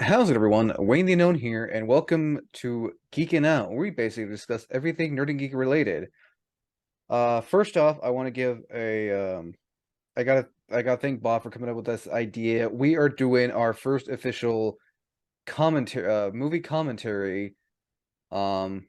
How's it, everyone? Wayne the Unknown here, and welcome to Geeking Out, where we basically discuss everything nerd and geek related. First off, I want to give a I gotta thank Bob for coming up with this idea. We are doing our first official commentary, movie commentary. Um,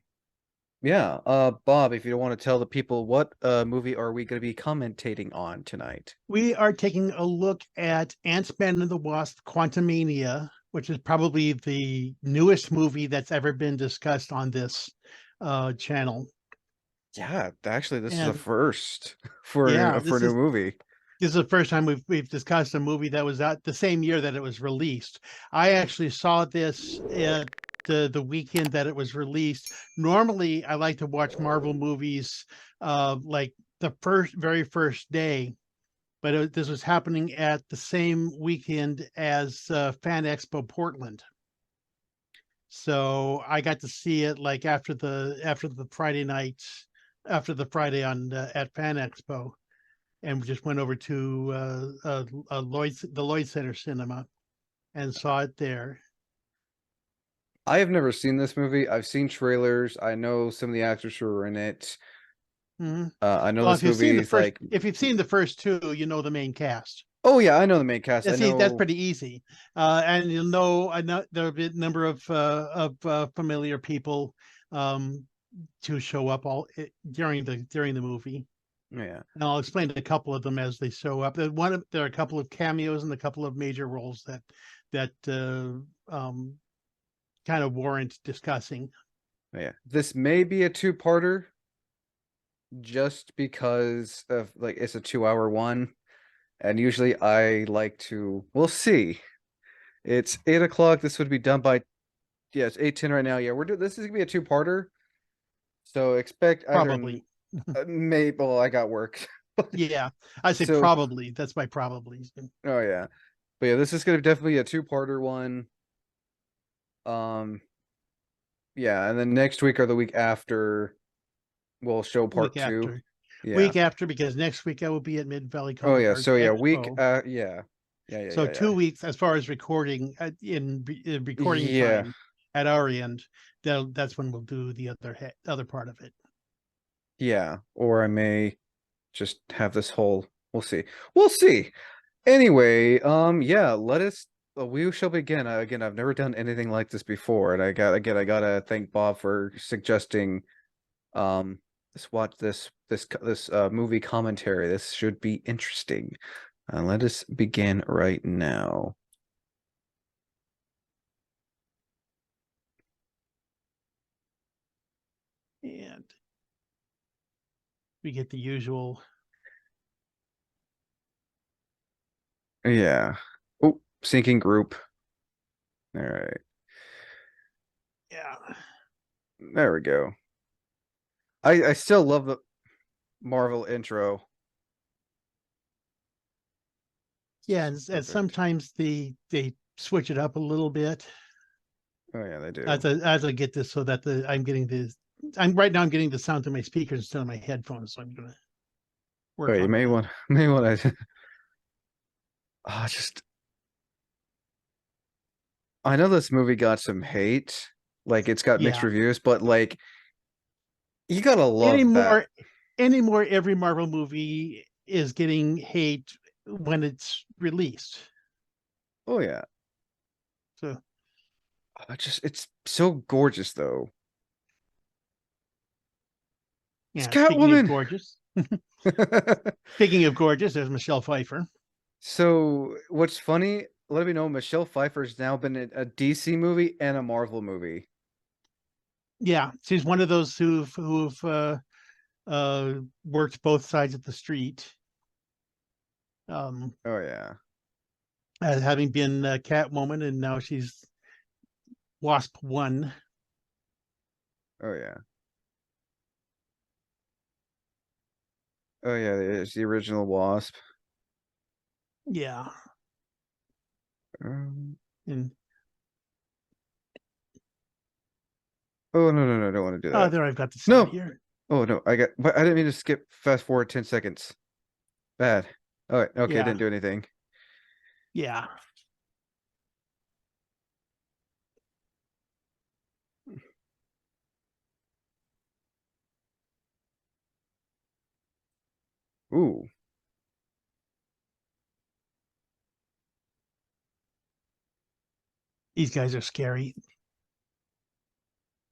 yeah. Bob, if you don't want to tell the people what movie are we going to be commentating on tonight? We are taking a look at Ant-Man and the Wasp Quantumania, which is probably the newest movie that's ever been discussed on this channel. Yeah, actually, this is a And first yeah, for a new movie. this is the first time we've discussed a movie that was out the same year that it was released. I actually saw this at the weekend that it was released. Normally, I like to watch Marvel movies like the very first day, but this was happening at the same weekend as Fan Expo Portland. So I got to see it like after the Friday night, after the Friday on at Fan Expo, and we just went over to the Lloyd Center Cinema and saw it there. I have never seen this movie. I've seen trailers. I know some of the actors who are in it. Mhm. I know Well, this movie is like, if you've seen the first two, you know the main cast. oh yeah, I know the main cast. Yeah, I see, that's know, pretty easy, and I know there'll be a number of familiar people um, to show up during the movie, yeah, and I'll explain a couple of them as they show up. There are a couple of cameos and a couple of major roles that kind of warrant discussing. yeah. This may be a two-parter just because of like it's a 2 hour one, and usually I like to. We'll see. It's 8 o'clock. This would be done by, yeah, it's 8:10 right now. Yeah, we're doing this is gonna be a two-parter. So expect either Probably, maybe. Well, I got work. yeah, I say So, probably. That's my probably. oh yeah, but yeah, this is gonna definitely be a two-parter one. Um, yeah, and then next week or the week after, we'll show Week part two. after, Yeah. because next week I will be at Mid Valley Oh Comic yeah. Art So yeah, week. Expo. Yeah. So Yeah. 2 weeks as far as recording in recording Yeah. time at our end. That's when we'll do the other part of it. Yeah. Or I may just have this whole. We'll see. We'll see. Anyway, yeah. Let us. We shall begin. Again, I've never done anything like this before, and I gotta thank Bob for suggesting this watch this movie commentary. This should be interesting. Let us begin right now. And we get the usual. Yeah. Oh, sinking group. All right. Yeah. There we go. I still love the Marvel intro. Yeah, It's and perfect. sometimes they switch it up a little bit Oh yeah, they do. as I get this so that I'm right now I'm getting the sound to my speakers instead of my headphones, so I'm gonna Oh, work you on may that. want may want to. Just I know this movie got some hate. Like it's got mixed Yeah. reviews, but like you gotta love that. Anymore anymore every Marvel movie is getting hate when it's released. Oh yeah. So Just it's so gorgeous though. It's yeah, Catwoman. speaking of gorgeous, there's Michelle Pfeiffer. So what's funny? Let me know. Michelle Pfeiffer's now been in a DC movie and a Marvel movie. Yeah, she's one of those who've worked both sides of the street. Um, Oh yeah. as having been Catwoman, and now she's Wasp One. Oh yeah. Oh yeah. It's the original Wasp. Yeah, Um, and oh no! I don't want to do that. there I've got the sound No. here. Oh no! But I didn't mean to skip fast forward 10 seconds. Bad. All right. Okay. Yeah, Didn't do anything. yeah. Ooh. These guys are scary.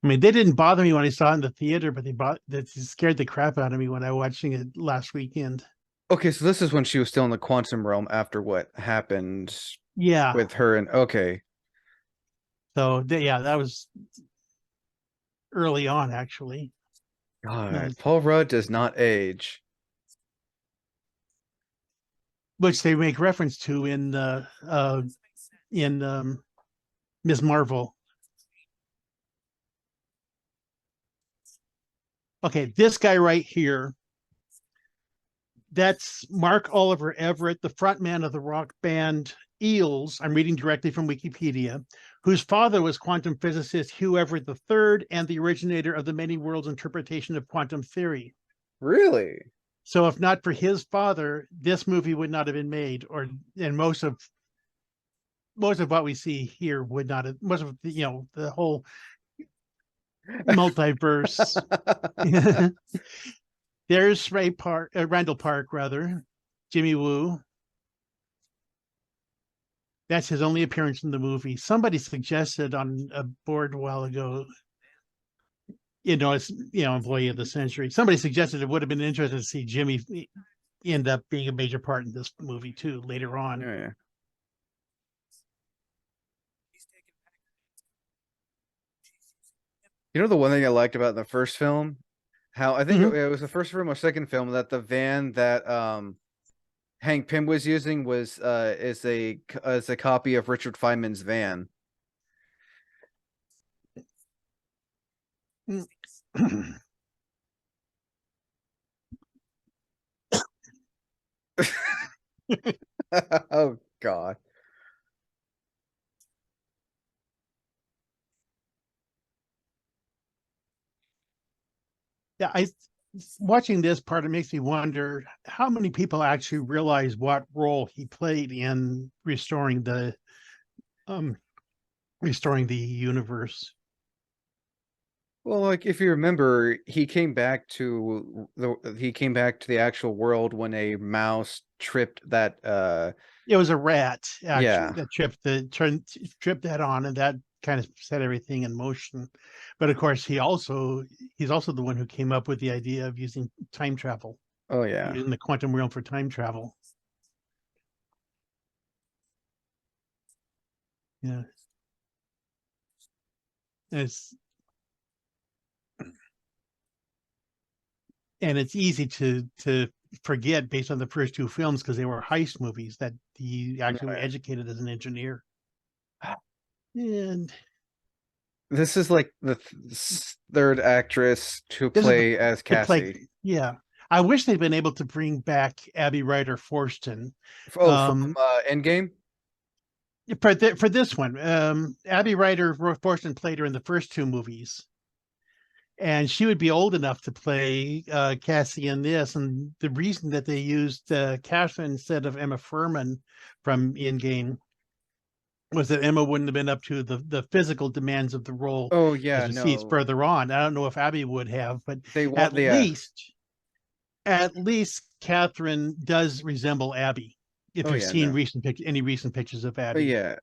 I mean, they didn't bother me when I saw it in the theater, but that scared the crap out of me when I was watching it last weekend. Okay, so this is when she was still in the quantum realm after what happened Yeah. with her and okay. So yeah, that was early on actually. Uh, God, Paul Rudd does not age. which they make reference to in Ms. Marvel. Okay, this guy right here, that's Mark Oliver Everett, the frontman of the rock band Eels. I'm reading directly from Wikipedia, whose father was quantum physicist Hugh Everett III and the originator of the many worlds interpretation of quantum theory. Really? So if not for his father, this movie would not have been made, and most of what we see here would not have, most of the whole multiverse. There's Randall Park, rather, Jimmy Woo. That's his only appearance in the movie. Somebody suggested on a board a while ago, it's employee of the century. Somebody suggested it would have been interesting to see Jimmy end up being a major part in this movie too later on. Yeah. You know the one thing I liked about the first film? How I think Mhm. it was the first film or second film that the van that Hank Pym was using was is a copy of Richard Feynman's van. Oh God. Yeah, I watching this part, it makes me wonder how many people actually realize what role he played in um restoring the universe. Well, like if you remember, he came back to the actual world when a mouse tripped that It was a rat actually yeah. that tripped that on, and that kind of set everything in motion. But of course, he's also the one who came up with the idea of using time travel, Oh yeah. using the quantum realm for time travel. Yeah, it's and it's easy to forget based on the first two films because they were heist movies that he actually Right. educated as an engineer. And This is like the third actress to this is play as the play. Cassie. Yeah, I wish they'd been able to bring back Abby Ryder Forston. Oh, from Um, Endgame? for this one, Abby Ryder Forston played her in the first two movies, and she would be old enough to play Cassie in this. And the reason that they used Catherine instead of Emma Furman from Endgame was that Emma wouldn't have been up to the physical demands of the role Oh as yeah, we see no. further on. I don't know if Abby would have, but They at want yeah. least at least Catherine does resemble Abby. If Oh you've yeah, seen no. any recent pictures of Oh Abby, yeah.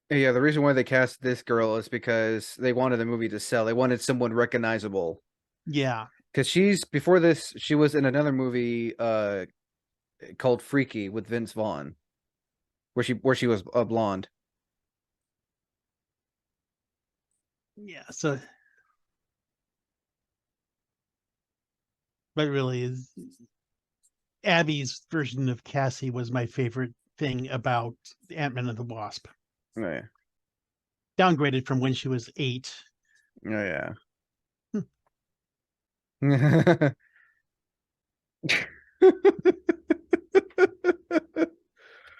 Yeah, the reason why they cast this girl is because they wanted the movie to sell. They wanted someone recognizable. yeah, Because she's before this, she was in another movie called Freaky with Vince Vaughn, where she was a blonde. yeah. So, but really, Abby's version of Cassie was my favorite thing about Ant-Man and the Wasp. Oh yeah. Downgraded from when she was 8. Oh yeah.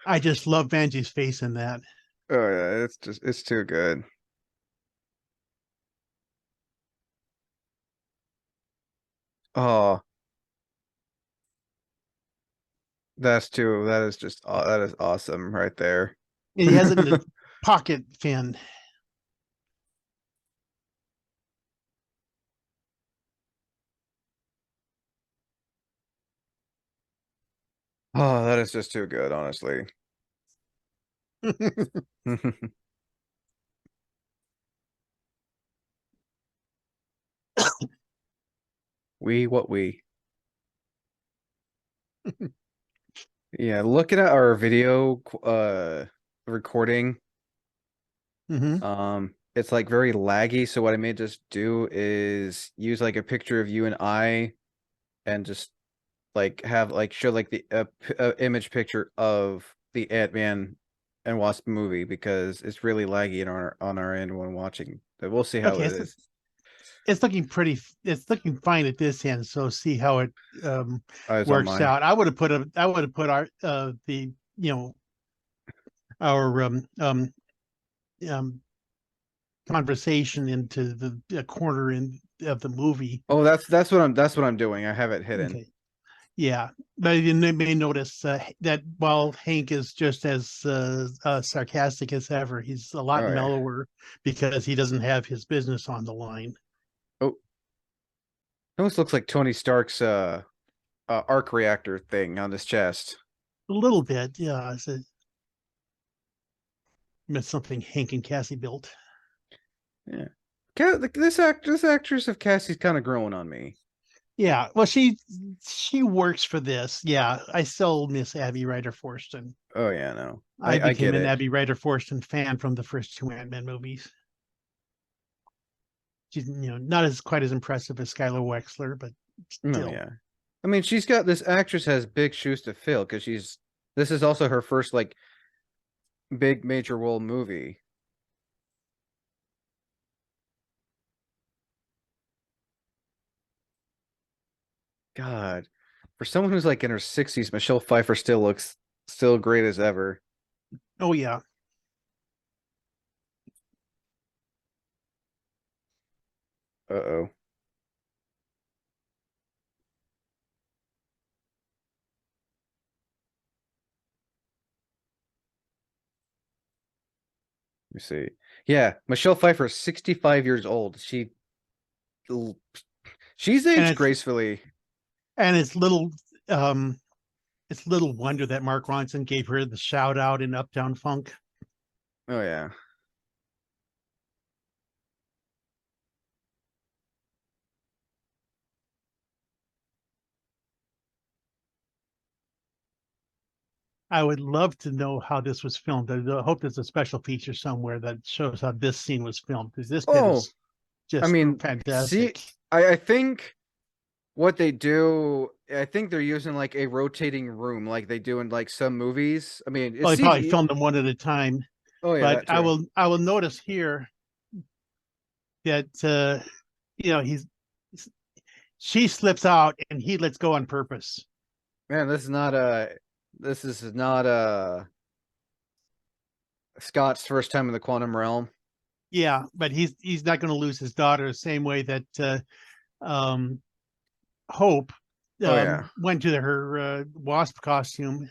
I just love Vanjie's face in that. Oh yeah, it's too good. Oh, that is just that is awesome right there. And he has it in the pocket fin. Oh, that is just too good, honestly. We what we. Yeah, looking at our video recording, Hmm. it's like very laggy, so what I may just do is use like a picture of you and I and just like have like show like the image picture of the Ant-Man and Wasp movie because it's really laggy on our end when watching. But we'll see how Okay, it is. it's looking pretty. It's looking fine at this end. So see how it I was on works mine. out. I would have put our the our um conversation into the corner in of the movie. Oh, that's what I'm doing. I have it hidden. Okay. Yeah, but you may notice that while Hank is just as sarcastic as ever, he's a lot Oh yeah. mellower because he doesn't have his business on the line. Oh, it almost looks like Tony Stark's arc reactor thing on his chest. A little bit, yeah. It's something Hank and Cassie built. Yeah. This actress of Cassie's kind of growing on me. Yeah, well, she works for this. Yeah, I still miss Abby Ryder Forston. Oh yeah, no. I I became get an it. Abby Ryder Forston fan from the first two Ant-Man movies. She's not as quite as impressive as Skylar Wexler, but No, still. yeah. I mean, she's got this actress has big shoes to fill because she's this is also her first like big major role movie. God, for someone who's like in her 60s, Michelle Pfeiffer still looks still great as ever. Oh yeah. Uh-oh. Let me see. Yeah, Michelle Pfeiffer is 65 years old. She's And aged gracefully. it's um little wonder that Mark Ronson gave her the shout out in Uptown Funk. Oh yeah. I would love to know how this was filmed. I hope there's a special feature somewhere that shows how this scene was filmed because this bit Oh, is I just mean, see, fantastic. I think what they do, I think they're using like a rotating room like they do in like some movies. I mean, Well, it's they probably CG. filmed them one at a time, Oh yeah, but that too. I will notice here that he's she slips out and he lets go on purpose. Man, this is not Scott's first time in the quantum realm. Yeah, but he's not going to lose his daughter the same way that um, Hope Oh yeah. went to her wasp costume.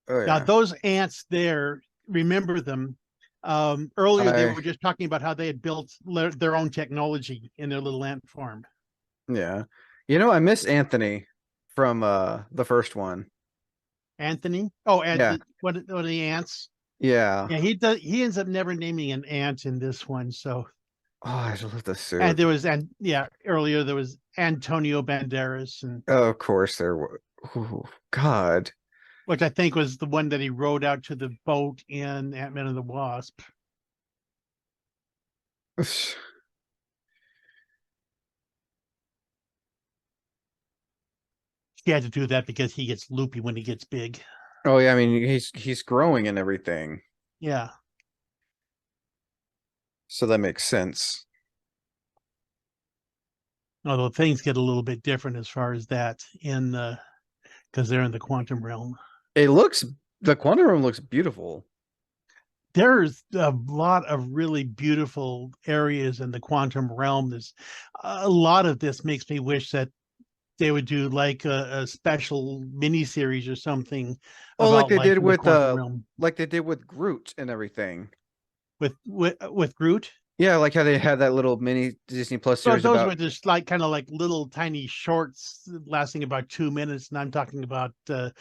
Oh Now yeah. those ants there, remember them. Earlier they I were just talking about how they had built their own technology in their little ant farm. yeah. You know, I miss Anthony from the first one. Anthony, oh, and Yeah. what are the ants? Yeah. Yeah, he does. He ends up never naming an ant in this one. So, Oh, I just love the and suit. there was, and yeah, earlier there was Antonio Banderas, and Oh, of course there were. Ooh, God. which I think was the one that he rowed out to the boat in Ant-Man and the Wasp. He had to do that because he gets loopy when he gets big. Oh yeah, I mean he's growing and everything. Yeah. So that makes sense. Although things get a little bit different as far as that in because they're in the quantum realm. It looks the quantum room looks beautiful. There's a lot of really beautiful areas in the quantum realm. There's a lot of this makes me wish that they would do like a special mini series or something Oh, about life in the quantum realm like they did with Groot and everything. with Groot. Yeah, like how they had that little mini Disney Plus So series those were about. just like kind of like little tiny shorts lasting about 2 minutes, and I'm talking about a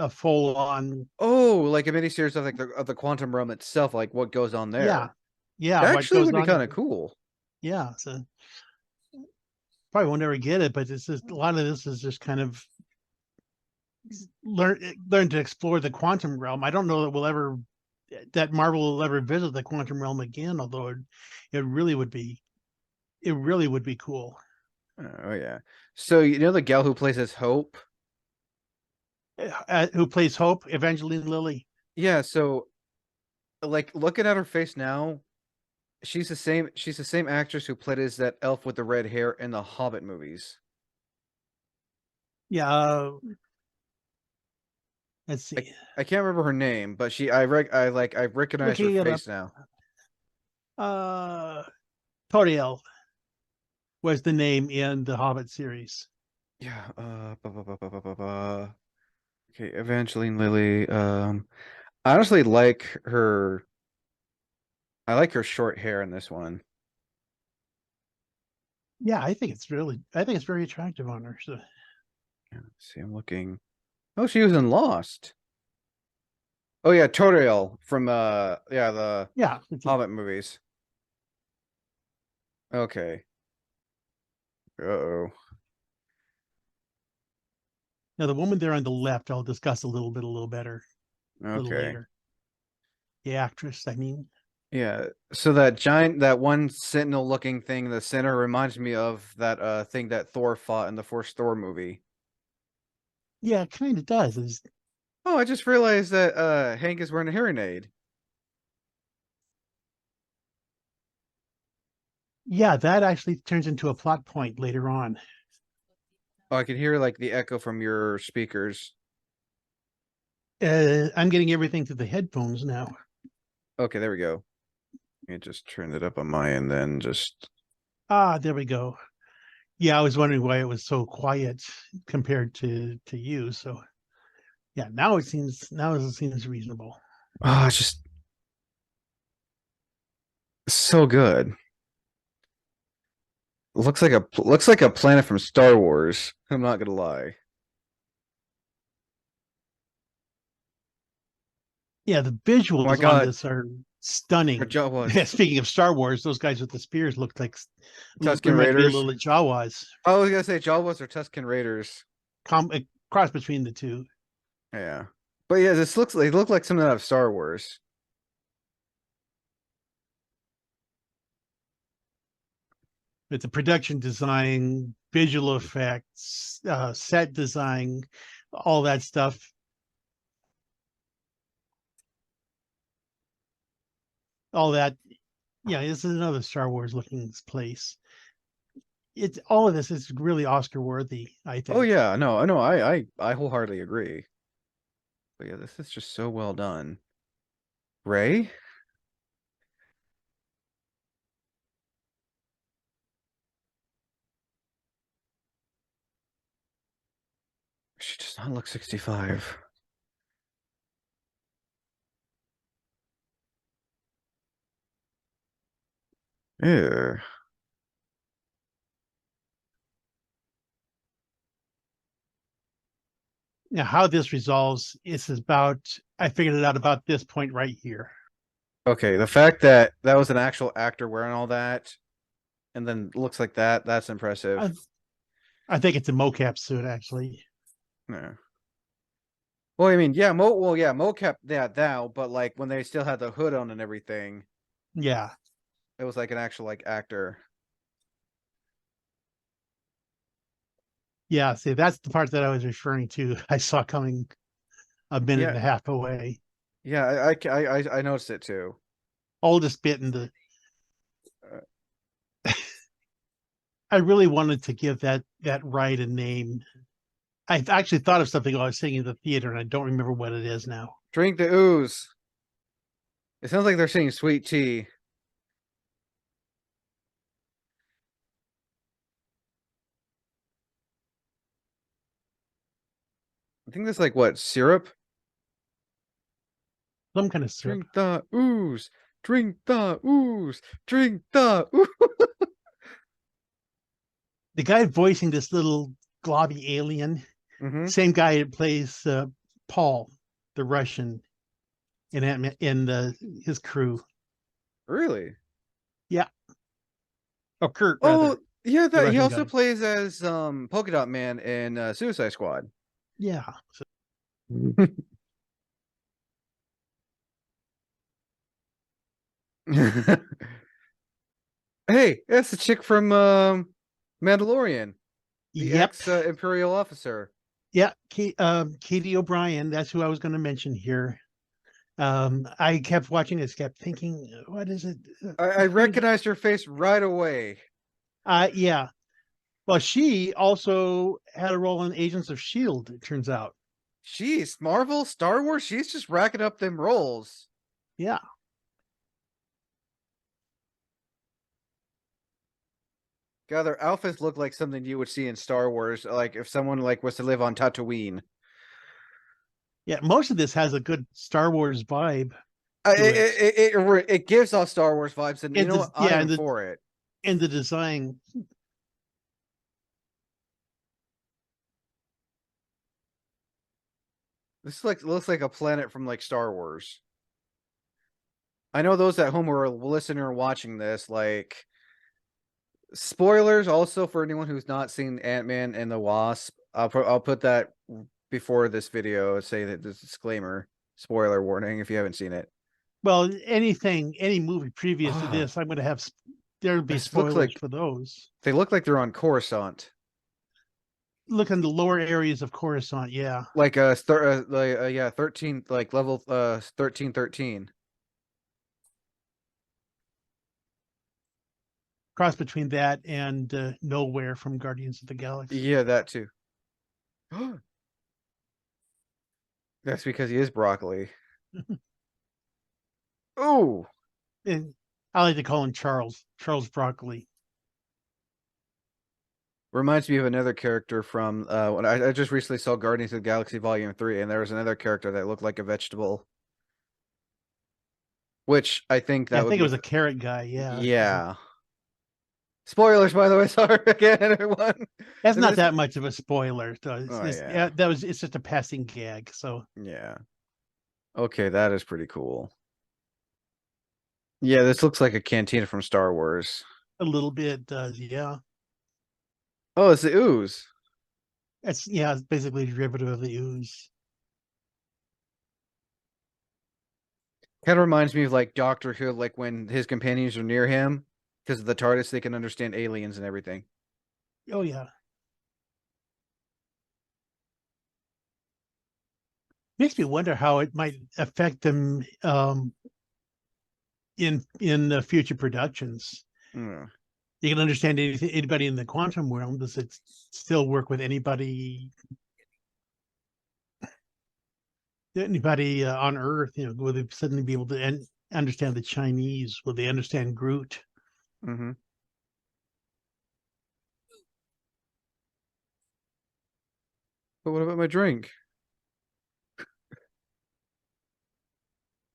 full on. Oh, like a mini series of like the quantum realm itself, like what goes on Yeah, there. yeah, That what actually goes would be on. kind of cool. Yeah, so probably won't ever get it, but it's just a lot of this is just kind of learn to explore the quantum realm. I don't know that Marvel will ever visit the quantum realm again, although it really would be it really would be cool. Oh yeah. So you know the gal who plays as Hope? Who plays Hope? Evangeline Lilly. Yeah, so like looking at her face now, she's the same actress who played as that elf with the red hair in the Hobbit movies. Yeah, let's I see. I can't remember her name, but I recognize her Looking it up. face now. Uh, Toriel was the name in the Hobbit series. Yeah, okay, Evangeline Lilly. I honestly like her. I like her short hair in this one. Yeah, I think it's very attractive on her. So Yeah, let's see, I'm looking. Oh, she was in Lost. Oh yeah, Toriel from yeah, the yeah, Hobbit movies. Okay. Uh-oh. now the woman there on the left, I'll discuss a little better, a little Okay. later. The actress, I mean. Yeah. So that one sentinel looking thing in the center reminds me of that thing that Thor fought in the first Thor movie. Yeah, it kind of does. Oh, I just realized that Hank is wearing a hearing aid. Yeah, that actually turns into a plot point later on. Oh, I can hear like the echo from your speakers. I'm getting everything through the headphones now. Okay, there we go. It just turned it up on my end then just Ah, there we go. Yeah, I was wondering why it was so quiet compared to you. So yeah, now it seems reasonable. oh, it's just so good. Looks like a planet from Star Wars. I'm not gonna lie. Yeah, the Oh my visuals on God, this are our stunning. Jawas. Speaking of Star Wars, those guys with the spears looked like Tusken remind me a Raiders. little of Jawas. I was gonna say Jawas or Tusken Raiders. A cross between the two. Yeah. But yeah, this looks they look like something out of Star Wars. With the production design, visual effects, set design, all that stuff. All that. Yeah, this is another Star Wars looking place. It's all of this is really Oscar worthy, I Oh think. yeah, no, I know, I wholeheartedly agree. But yeah, this is just so well done. Ray? She does not look 65. Ew. Now, how this resolves is about I figured it out about this point right here. Okay, the fact that that was an actual actor wearing all that and then looks like that, that's I, impressive. I think it's a mocap suit actually. Yeah. Well, I mean, yeah, yeah, mocap that now, but like when they still had the hood on and everything, Yeah. it was like an actual like actor. Yeah. See, that's the part that I was referring to. I saw coming a minute Yeah, and a half away. yeah, I noticed it too. Oldest bit in the Uh, I really wanted to give that ride a name. I actually thought of something while I was sitting in the theater, and I don't remember what it is now. Drink the ooze. It sounds like they're saying sweet tea. I think that's like what, syrup? Some kind of syrup. Drink the ooze. Drink the ooze. Drink the ooze. The guy voicing this little globby alien, Mm-hmm. same guy that plays Paul, the Russian in Antman, in his crew. Really? Yeah, or Kurt Oh, rather, yeah, the that he Russian also guy. plays as Polka Dot Man in Suicide Squad. Yeah, so, Hey, that's the chick from Mandalorian, the yep, ex Imperial officer. yeah. Katie O'Brien. That's who I was going to mention here. I kept watching this, kept thinking, what is it? I recognized her face right away. Yeah. Well, she also had a role in Agents of Shield. It turns out. Jeez, Marvel, Star Wars, she's just racking up them roles. Yeah. God, their outfits look like something you would see in Star Wars, like if someone like was to live on Tatooine. Yeah. Most of this has a good Star Wars vibe It, to it. it gives off Star Wars vibes, and you And know the what? I yeah, am for it. and the design. This looks like a planet from like Star Wars. I know those at home who are listening or watching this, like spoilers also for anyone who's not seen Ant-Man and the Wasp. I'll put that before this video, say that this disclaimer, spoiler warning if you haven't seen it. Well, any movie previous to Ah, this, I'm going to have there'll be this looks spoilers like for those. they look like they're on Coruscant, Look in the lower areas of Coruscant. Yeah, like yeah, 13 like level 1313. cross between that and Nowhere from Guardians of the Galaxy. Yeah, that too. That's because he is broccoli. Oh, And I like to call him Charles Broccoli. reminds me of another character from when I just recently saw Guardians of the Galaxy Volume 3, and there was another character that looked like a vegetable, which I think Yeah, that I would think it be was a carrot guy. Yeah, yeah. Spoilers, by the way. Sorry again, everyone. that's If not this, that much of a spoiler. So oh yeah, yeah, it's just a passing gag. So yeah. Okay, that is pretty cool. Yeah, this looks like a cantina from Star Wars. a little bit does. Yeah, Oh, it's the ooze. it's basically a derivative of the ooze. Kind of reminds me of like Doctor Who, like when his companions are near him, because of the TARDIS, they can understand aliens and everything. Oh yeah. Makes me wonder how it might affect them in future productions. Mm. You can understand anybody in the quantum realm. Does it still work with anybody on Earth? You know, will they suddenly be able to understand the Chinese? Will they understand Groot? Mm-hmm. But what about my drink?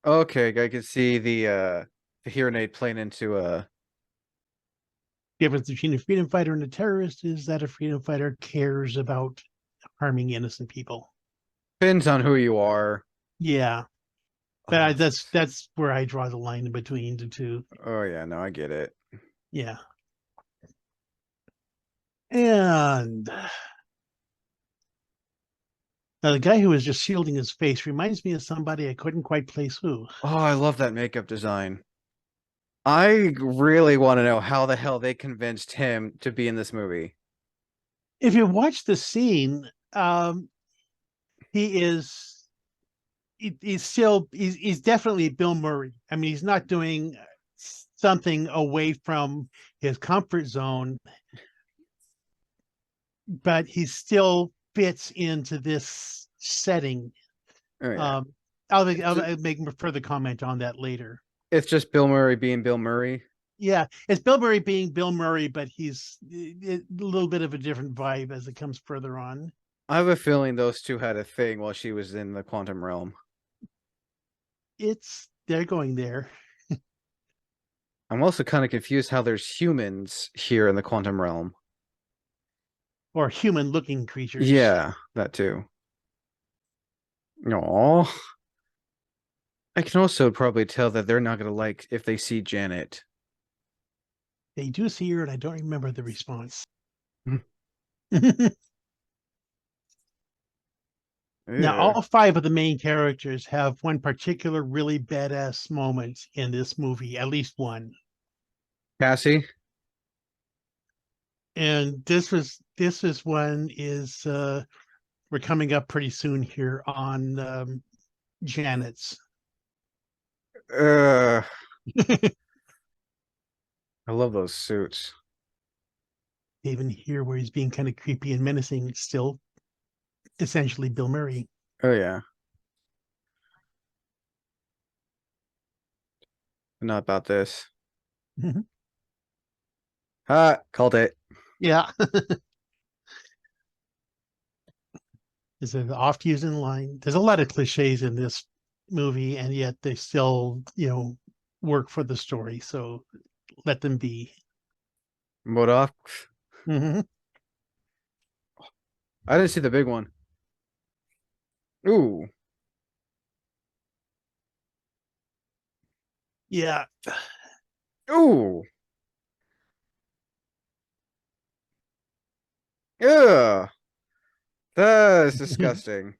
Okay, I can see the hearing aid playing into Difference between a freedom fighter and a terrorist is that a freedom fighter cares about harming innocent people. depends on who you are. Yeah, but Oh, that's where I draw the line between the two. oh yeah, no, I get it. Yeah, and now the guy who was just shielding his face reminds me of somebody I couldn't quite place who. Oh, I love that makeup design. I really want to know how the hell they convinced him to be in this movie. If you watch the scene, he is he's definitely Bill Murray. I mean, he's not doing something away from his comfort zone, but he still fits into this setting. Oh yeah. Um, It's just, I'll make further comment on that later. it's just Bill Murray being Bill Murray. Yeah, it's Bill Murray being Bill Murray, but he's a little bit of a different vibe as it comes further on. I have a feeling those two had a thing while she was in the quantum realm. They're going there. I'm also kind of confused how there's humans here in the quantum realm. Or human-looking creatures. Yeah, that too. Oh, I can also probably tell that they're not gonna like if they see Janet. They do see her, and I don't remember the response. Now, Ew. all five of the main characters have one particular really badass moment in this movie, at least one. Cassie? And this is one is we're coming up pretty soon here on Janet's. Uh, I love those suits. Even here where he's being kind of creepy and menacing, it's still essentially Bill Murray. Oh yeah. Not about this. Ah, called it. Yeah. Is an oft used in line. There's a lot of cliches in this movie, and yet they still, work for the story. So let them be. Modoc. Mm-hmm. I didn't see the big one. Ooh. Yeah. Ooh. Yeah. That is disgusting.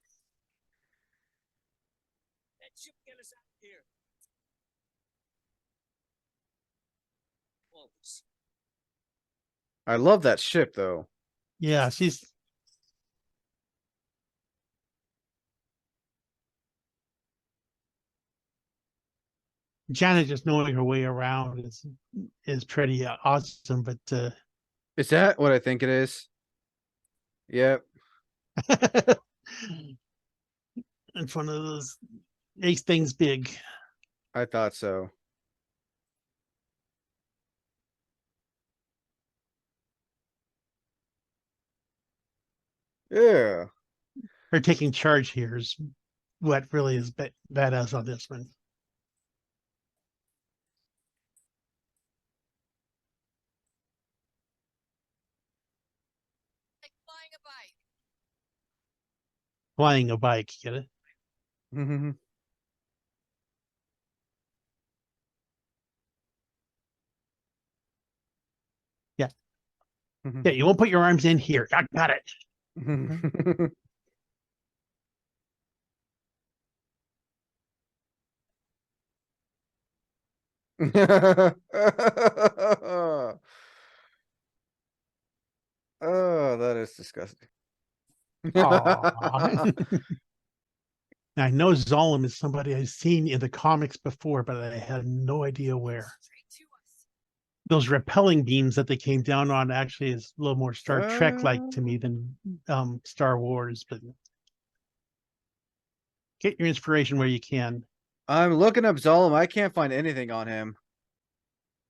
I love that ship though. Yeah, she's Janet just knowing her way around is pretty awesome. But Is that what I think it is? Yep, it's one of those makes things big. I thought so. Yeah. Her taking charge here is what really is badass on this one. Flying a bike, get it? Yeah. Yeah, you won't put your arms in here. I got it. Oh, that is disgusting. Aw. I know Zolom is somebody I've seen in the comics before, but I had no idea where. Those repelling beams that they came down on actually is a little more Star Trek like to me than Star Wars, but get your inspiration where you can. I'm looking up Zolom. I can't find anything on him.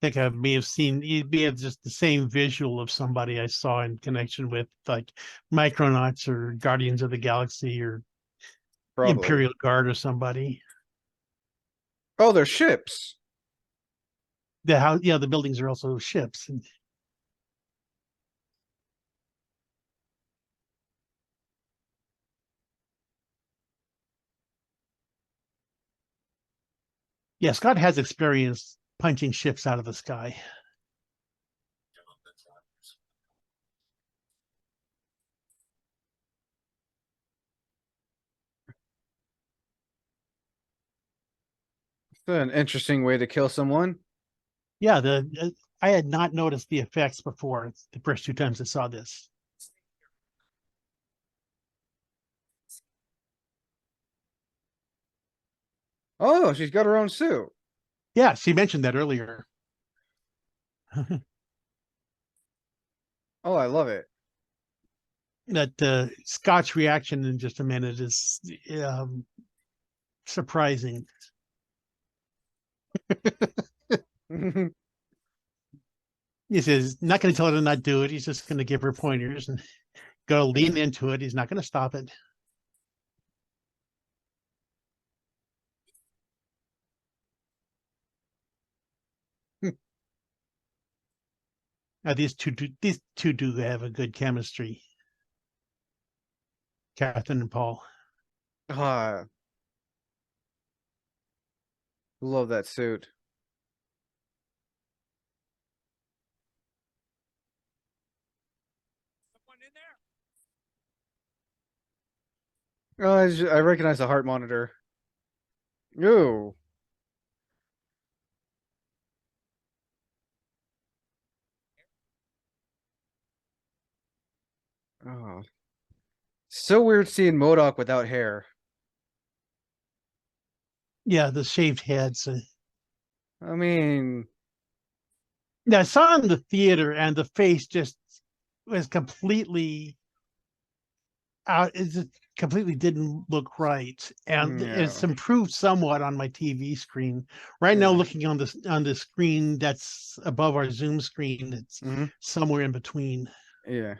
I think I may have seen it be just the same visual of somebody I saw in connection with like Micronauts or Guardians of the Galaxy or Probably. Imperial Guard or somebody. Oh, they're ships. The how yeah, the buildings are also ships. And yeah, Scott has experience punching ships out of the sky. It's an interesting way to kill someone. Yeah, the I had not noticed the effects before the first two times I saw this. Oh, she's got her own suit. Yeah, she mentioned that earlier. Oh, I love it. That Scott's reaction in just a minute is surprising. He says not going to tell her to not do it. He's just going to give her pointers and go lean into it. He's not going to stop it. These two do have a good chemistry, Catherine and Paul. Ah, love that suit. Oh, I recognize the heart monitor. Ooh. Oh. So weird seeing MODOK without hair. Yeah, the shaved heads. I mean, Yeah, I saw it in the theater, and the face just was completely out. It just completely didn't look right, and it's no. improved somewhat on my TV screen. Right now, Yeah. looking on the screen that's above our Zoom screen, it's Hmm. somewhere in between. Yeah.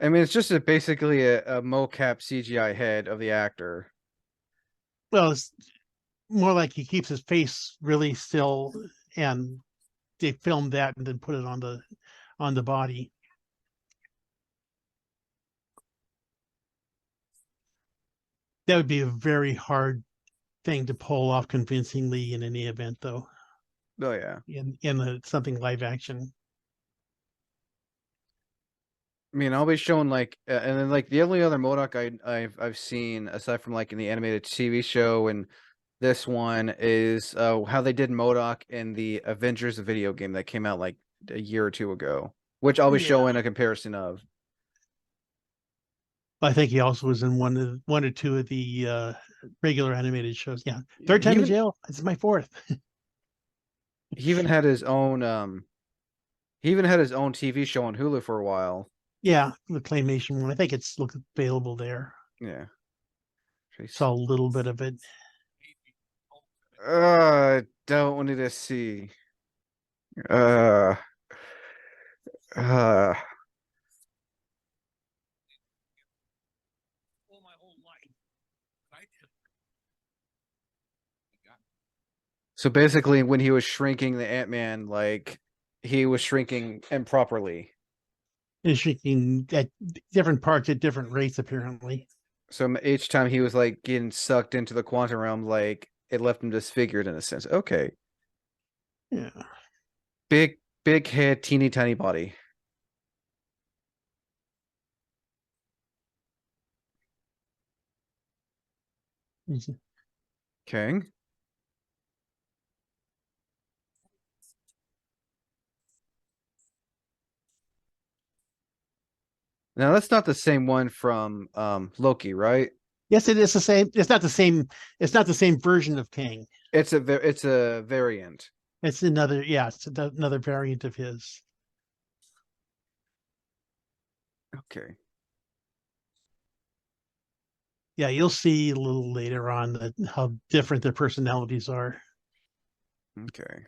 I mean, it's just basically a mocap CGI head of the actor. Well, it's more like he keeps his face really still, and they filmed that and then put it on the body. That would be a very hard thing to pull off convincingly in any event, though. Oh yeah. Something live action. I mean, I'll be showing like, and then like the only other MODOK I've seen aside from like in the animated TV show and this one is how they did MODOK in the Avengers video game that came out like a year or two ago, which I'll be Yeah, showing a comparison of. I think he also was in one or two of the regular animated shows. Yeah, third He time in even jail. This is my fourth. he even had his own he even had his own TV show on Hulu for a while. Yeah, the claymation one. I think it's look available there. Yeah. Trace. Saw a little bit of it. Don't want to see. Uh, uh. So basically, when he was shrinking the Ant-Man, like he was shrinking improperly. Is shrinking at different parts at different rates, apparently. So each time he was like getting sucked into the quantum realm, like it left him disfigured in a sense. Okay, Yeah. big head, teeny tiny body. Okay. Now that's not the same one from Loki, right? Yes, it is the same. It's not the same. It's not the same version of Kang. It's a variant. It's another. Yeah, it's another variant of his. Okay. Yeah, you'll see a little later on that how different their personalities are. Okay.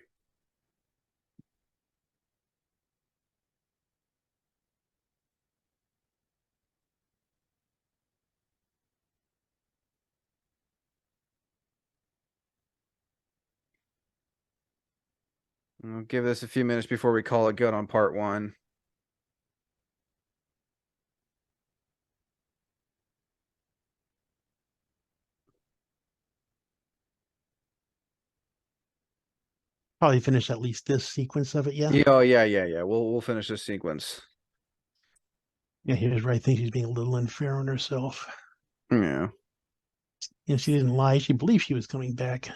I'll give this a few minutes before we call it good on part one. Probably finish at least this sequence of it. Yeah. Yeah, oh, yeah. We'll finish this sequence. Yeah, he was right. I think she's being a little unfair on herself. Yeah. You know, she didn't lie. She believed she was coming back.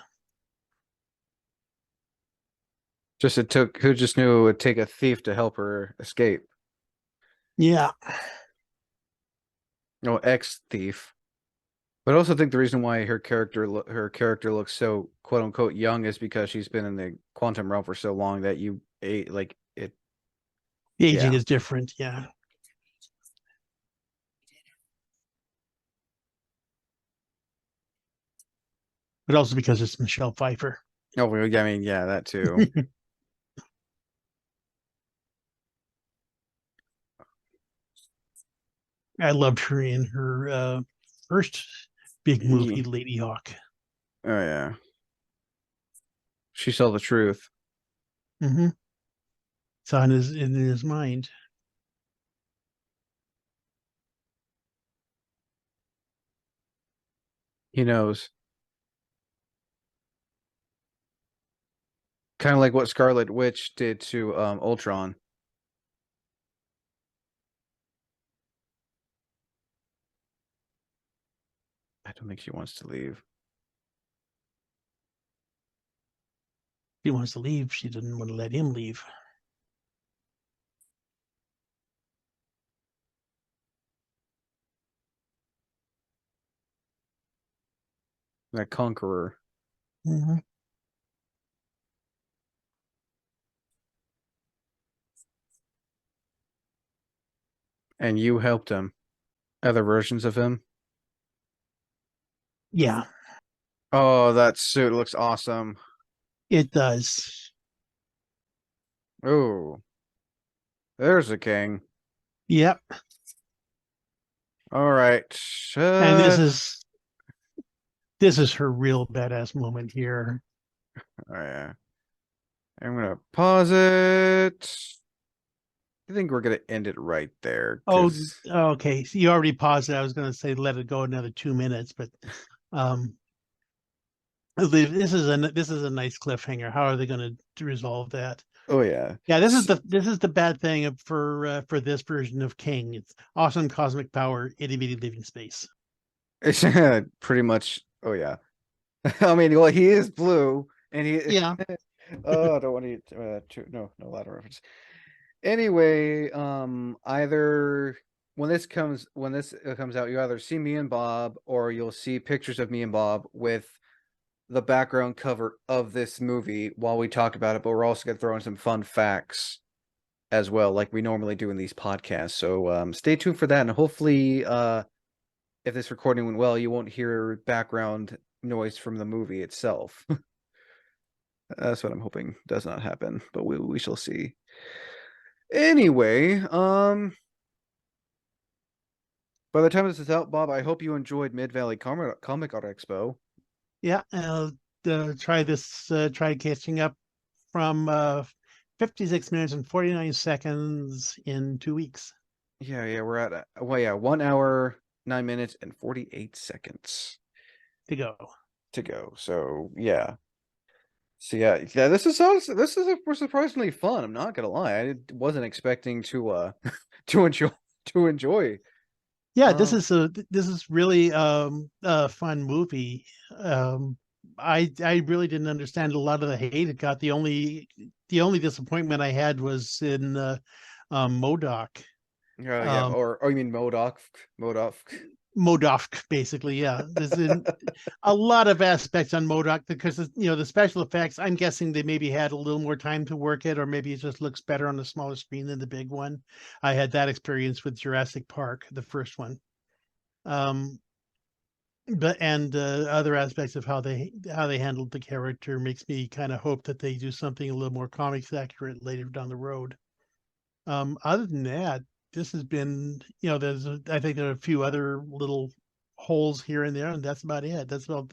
Just it took who just knew it would take a thief to help her escape. Yeah. No, ex thief. But I also think the reason why her character looks so quote unquote young is because she's been in the quantum realm for so long that like it. The aging Yeah. is different. Yeah. But also because it's Michelle Pfeiffer. Oh, well, yeah, I mean, yeah, that too. I loved her in her first big movie, Yeah. Lady Hawk. Oh yeah. She saw the truth. Mm-hmm. It's on his in his mind. He knows. Kind of like what Scarlet Witch did to Ultron. I don't think she wants to leave. He wants to leave. She didn't want to let him leave. That conqueror. Mm-hmm. And you helped him. Other versions of him. Yeah, Oh, that suit looks awesome. it does. Oh, there's a king. Yep. All right. And this is her real badass moment here. Oh, yeah. I'm gonna pause it. I think we're gonna end it right there Oh, because okay. So you already paused it. I was going to say let it go another 2 minutes, but um, this is a nice cliffhanger. How are they going to resolve that? oh yeah. Yeah, this is the bad thing for this version of King. It's awesome cosmic power, itty bitty living space. It's pretty much. Oh yeah. I mean, well, he is blue, and he. Yeah, Oh, I don't want to. No ladder reference. Anyway, either when this comes out, you either see me and Bob, or you'll see pictures of me and Bob with the background cover of this movie while we talk about it. But we're also gonna throw in some fun facts as well, like we normally do in these podcasts. So stay tuned for that, and hopefully, if this recording went well, you won't hear background noise from the movie itself. That's what I'm hoping does not happen, but we shall see. Anyway, by the time this is out, Bob, I hope you enjoyed Mid Valley Comic Art Expo. yeah. I'll try catching up from 56 minutes and 49 seconds in 2 weeks Yeah, we're at 1 hour, 9 minutes, and 48 seconds to go. to go. So yeah. So yeah, this is surprisingly fun. I'm not gonna lie. I wasn't expecting to to enjoy. Yeah, Um this is really a fun movie. Um, I really didn't understand a lot of the hate it got. The only disappointment I had was in Modoc. yeah, Um, or you mean Modoc. Modoc, basically, yeah. There's a lot of aspects on Modoc because the special effects. I'm guessing they maybe had a little more time to work it, or maybe it just looks better on the smaller screen than the big one. I had that experience with Jurassic Park, the first one. Um, but and other aspects of how they handled the character makes me kind of hope that they do something a little more comics accurate later down the road. Other than that, this has been, I think there are a few other little holes here and there, and that's about it. That's all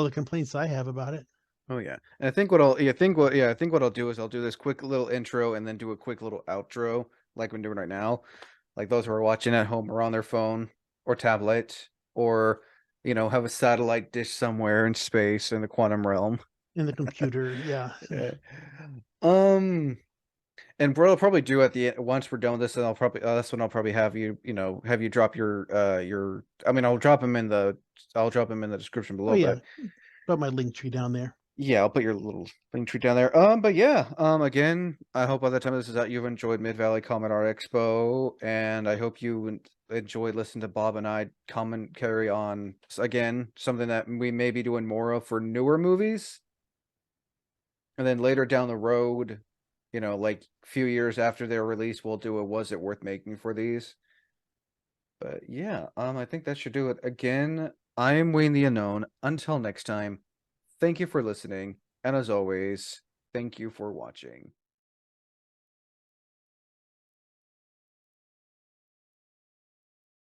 the complaints I have about it. Oh yeah. And I think what I'll do is I'll do this quick little intro and then do a quick little outro like I'm doing right now. Like those who are watching at home or on their phone or tablet or have a satellite dish somewhere in space in the quantum realm. In the computer, yeah. Yeah. Um and what I'll probably do at the end once we're done with this, and I'll probably that's when I'll probably have you drop your I mean I'll drop them in the description Oh below, yeah, but put my link tree down there. yeah, I'll put your little link tree down there. But yeah, again, I hope by the time this is out, you've enjoyed Mid Valley Comet Art Expo, and I hope you enjoyed listening to Bob and I commentary on again something that we may be doing more of for newer movies, and then later down the road, like a few years after their release, we'll do a was it worth making for these. But yeah, I think that should do it. Again, I am Wayne the Unknown. Until next time. Thank you for listening, and as always, thank you for watching.